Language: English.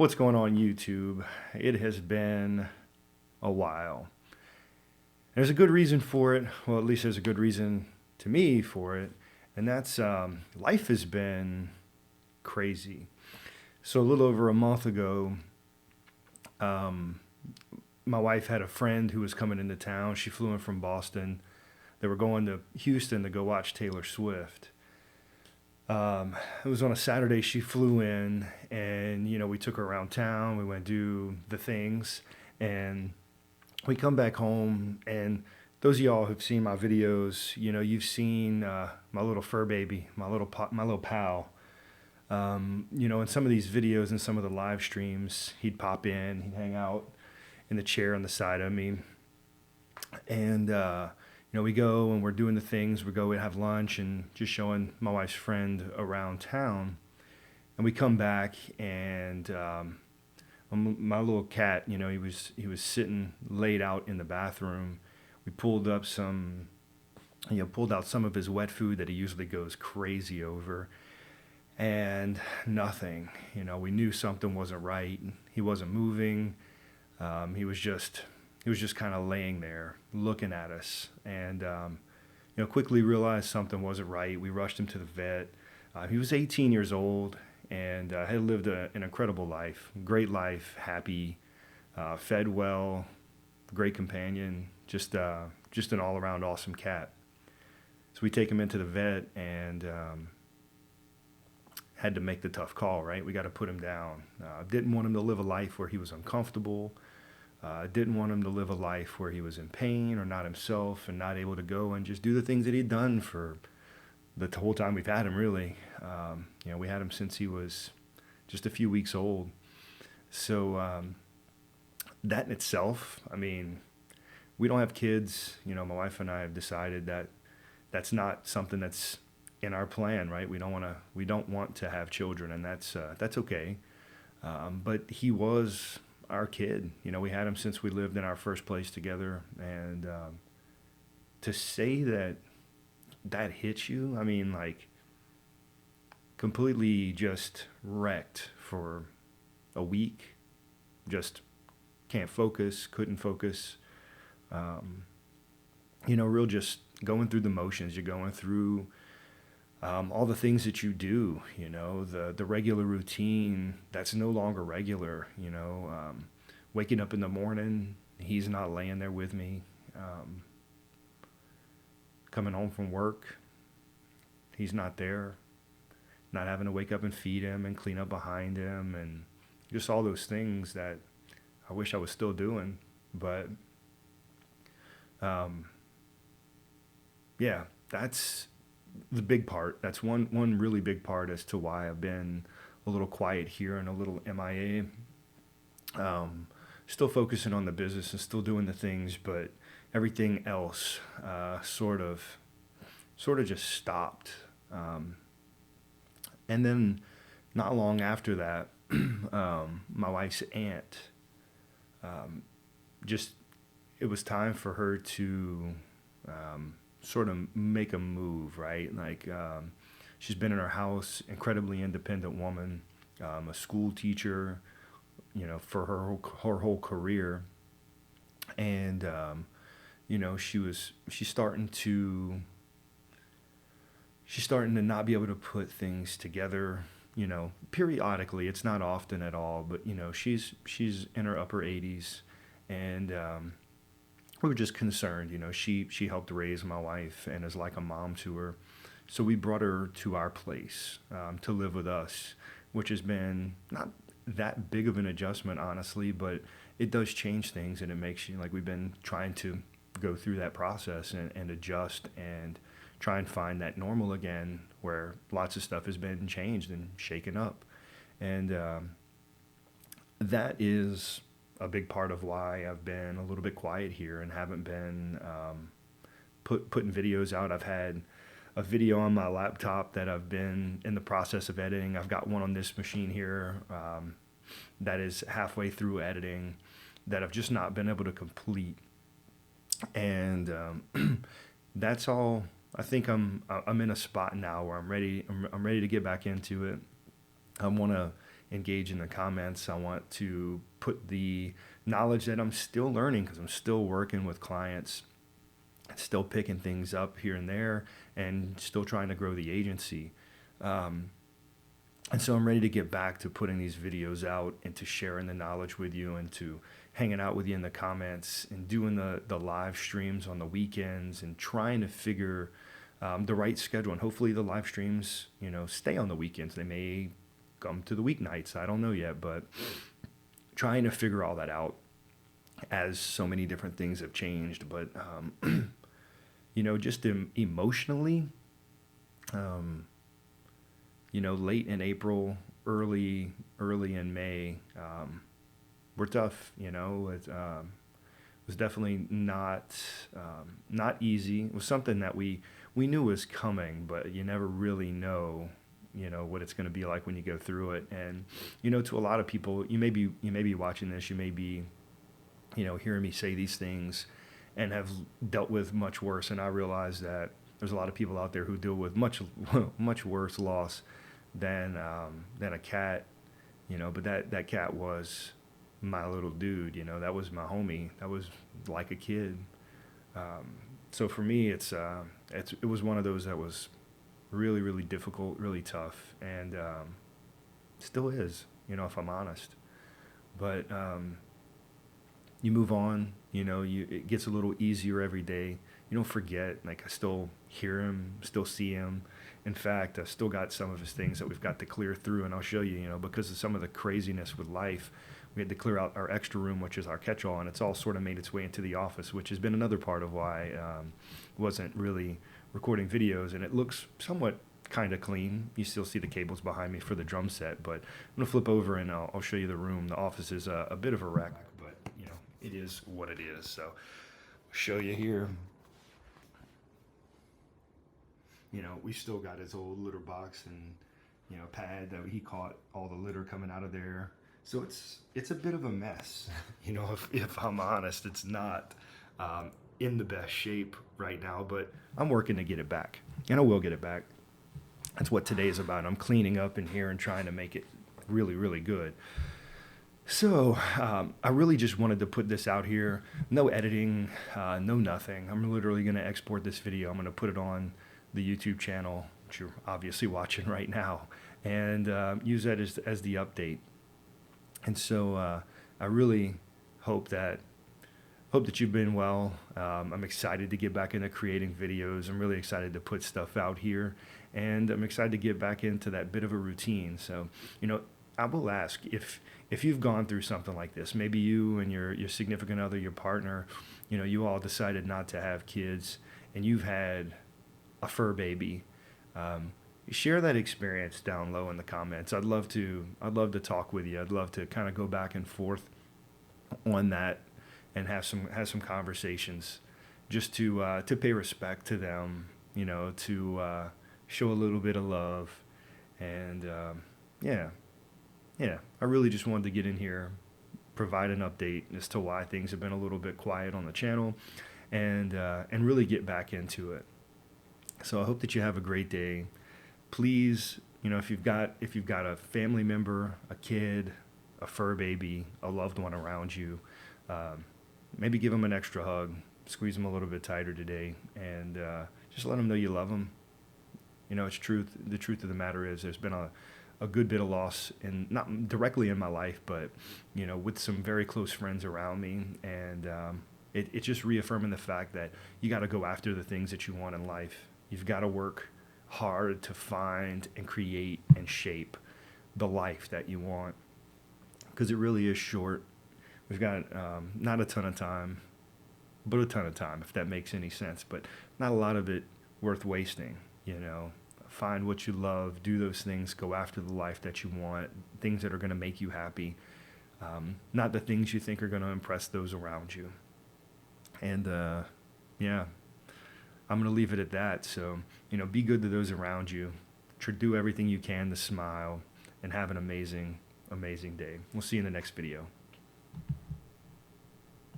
What's going on YouTube? It has been a while. There's a good reason for it. Well, at least there's a good reason to me for it. And that's life has been crazy. So a little over a month ago, um, my wife had a friend who was coming into town. She flew in from Boston. They were going to Houston to go watch Taylor Swift. It was on a Saturday she flew in, and we took her around town. We went to do the things, and we come back home. And those of y'all who've seen my videos, you've seen my little fur baby, my little pal. In some of these videos and some of the live streams, he'd pop in, he'd hang out in the chair on the side of me, and we go and we're doing the things. We have lunch and just showing my wife's friend around town. And we come back and my little cat, he was sitting laid out in the bathroom. We pulled out some of his wet food that he usually goes crazy over, and nothing. We knew something wasn't right. He wasn't moving. He was just kind of laying there looking at us, and quickly realized something wasn't right. We rushed him to the vet. He was 18 years old and had lived an incredible life, great life, happy, fed well, great companion, just an all-around awesome cat. So we take him into the vet and had to make the tough call, right? We got to put him down. Didn't want him to live a life where he was uncomfortable. Didn't want him to live a life where he was in pain or not himself and not able to go and just do the things that he'd done for the whole time we've had him, really. We had him since he was just a few weeks old. So that in itself, we don't have kids. My wife and I have decided that that's not something that's in our plan, right? We don't want to have children, and that's okay. But he was our kid. We had him since we lived in our first place together, and to say that hits you, completely just wrecked for a week, just can't focus, couldn't focus, real just going through the motions. You're going through all the things that you do, the regular routine that's no longer regular, waking up in the morning, he's not laying there with me, coming home from work, he's not there, not having to wake up and feed him and clean up behind him, and just all those things that I wish I was still doing. But yeah, that's the big part. That's one really big part as to why I've been a little quiet here and a little MIA. Still focusing on the business and still doing the things, but everything else sort of just stopped. And then not long after that, my wife's aunt, just it was time for her to sort of make a move, right? She's been in her house, incredibly independent woman, a school teacher, for her whole career, and she's starting to not be able to put things together. Periodically, it's not often at all, but she's in her upper 80s, and we were just concerned. She helped raise my wife and is like a mom to her. So we brought her to our place to live with us, which has been not that big of an adjustment, honestly, but it does change things, and it makes you, we've been trying to go through that process and adjust and try and find that normal again, where lots of stuff has been changed and shaken up. And that is a big part of why I've been a little bit quiet here and haven't been putting videos out. I've had a video on my laptop that I've been in the process of editing. I've got one on this machine here that is halfway through editing that I've just not been able to complete. And that's all. I think I'm in a spot now where I'm ready to get back into it. I want to engage in the comments. I want to put the knowledge that I'm still learning, because I'm still working with clients, still picking things up here and there, and still trying to grow the agency. And so I'm ready to get back to putting these videos out and to sharing the knowledge with you, and to hanging out with you in the comments, and doing the live streams on the weekends, and trying to figure the right schedule. And hopefully the live streams, stay on the weekends. They may come to the weeknights. I don't know yet, but trying to figure all that out, as so many different things have changed. But, just emotionally, late in April, early in May, were tough. It was definitely not easy. It was something that we knew was coming, but you never really know, what it's going to be like when you go through it. And, to a lot of people, you may be watching this, you may be, hearing me say these things and have dealt with much worse. And I realize that there's a lot of people out there who deal with much, much worse loss than a cat, but that cat was my little dude, that was my homie. That was like a kid. So for me, it was one of those that was really, really difficult, really tough, and still is, if I'm honest. But you move on, it gets a little easier every day. You don't forget. Like, I still hear him, still see him. In fact, I still got some of his things that we've got to clear through, and I'll show you, because of some of the craziness with life, we had to clear out our extra room, which is our catch-all, and it's all sort of made its way into the office, which has been another part of why I wasn't really recording videos. And it looks somewhat kind of clean. You still see the cables behind me for the drum set, but I'm going to flip over and I'll show you the room. The office is a bit of a wreck, but, it is what it is. So I'll show you here. We still got his old litter box and, pad that he caught all the litter coming out of there. So it's a bit of a mess. If I'm honest, it's not in the best shape right now, but I'm working to get it back, and I will get it back. That's what today is about. I'm cleaning up in here and trying to make it really, really good. So I really just wanted to put this out here. No editing, no nothing. I'm literally going to export this video. I'm going to put it on the YouTube channel, which you're obviously watching right now, and use that as the update. And so I really hope that you've been well. I'm excited to get back into creating videos. I'm really excited to put stuff out here, and I'm excited to get back into that bit of a routine. So, I will ask, if you've gone through something like this, maybe you and your significant other, your partner, you all decided not to have kids, and you've had a fur baby. Share that experience down low in the comments. I'd love to talk with you. I'd love to kind of go back and forth on that and have some conversations, just to pay respect to them, to show a little bit of love. And I really just wanted to get in here, provide an update as to why things have been a little bit quiet on the channel, and really get back into it. So I hope that you have a great day. Please, if you've got a family member, a kid, a fur baby, a loved one around you, maybe give them an extra hug, squeeze them a little bit tighter today, and just let them know you love them. It's truth. The truth of the matter is, there's been a good bit of loss, in not directly in my life, but with some very close friends around me, and it's just reaffirming the fact that you got to go after the things that you want in life. You've got to work hard to find and create and shape the life that you want, because it really is short. We've got not a ton of time, but a ton of time, if that makes any sense, but not a lot of it worth wasting. Find what you love, do those things, go after the life that you want, things that are going to make you happy, not the things you think are going to impress those around you. And I'm going to leave it at that. So, be good to those around you. Do everything you can to smile, and have an amazing, amazing day. We'll see you in the next video.